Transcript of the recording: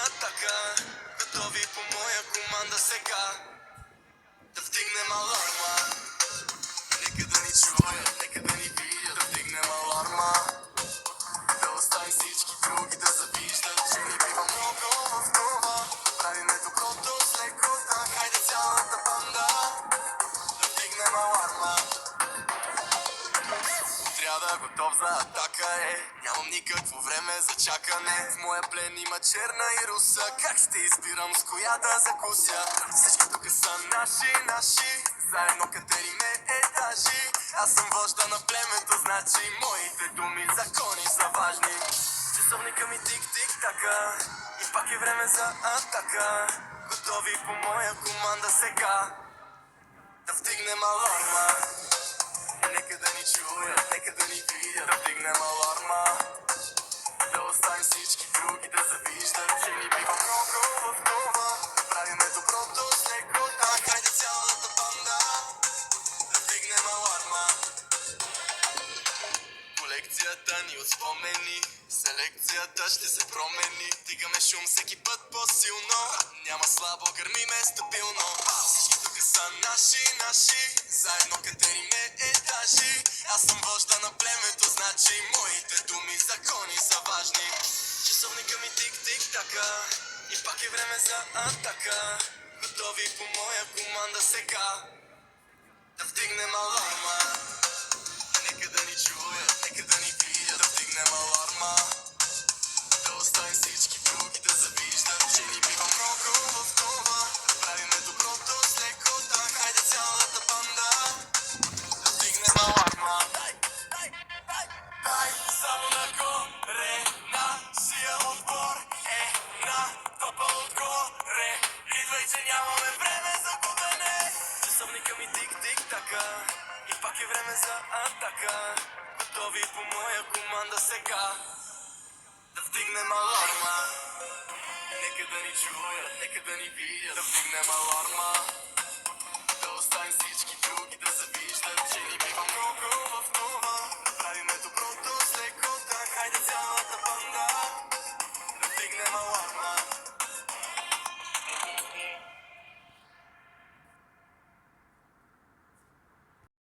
атака. Готови по моя команда сега да вдигнем аларма. Нека да ни чуят, нека да ни видят, да вдигнем аларма. Да оставим всички други да завиждат, че ни бива много в това. Да правиме доброто с лекота. Хайде цялата банда да вдигнем аларма. Отряда готов за атака нямам никакво време за чакане. В моя плен има черна и руса. Как ще избирам с коя да закуся? Всички тук са наши, заедно катериме етажи. Аз съм вожда на племето, значи моите думи, закони са важни. Часовника ми тик-тик-така и пак е време за атака. Готови по моя команда сега да вдигнем аларма. Нека да ни чуят, нека да ни видят, да вдигнем аларма. Да оставим всички други да завиждат, че ни бива много в това. Да правиме доброто с лекота. Хайде цялата банда да вдигнем аларма. Колекцията ни от спомени, селекцията ще се промени. Дигаме шум всеки път по-силно, няма слабо, гърмиме стабилно. Всички тук са наши, заедно катериме етажи. Аз съм вожда на племето, значи моите думи, закони са важни. Часовника ми тик-тик-така и пак е време за атака. Готови по моя команда сега да вдигнем аларма. Нека да ни чуят, нека да ни видят, да вдигнем аларма. Да оставим всички други да завиждат, че ни бива много в това. Да правиме доброто с лекота. Хайде цялата банда да вдигнем аларма. Дай само нагоре, нашия отбор е на топа отгоре. Идвай, че нямаме време за губене. Часовника ми тик-тик-така и пак е време за атака. Готови по моя команда сега да вдигнем аларма. Нека да ни чуят, нека да ни видят, да вдигнем аларма. Да оставим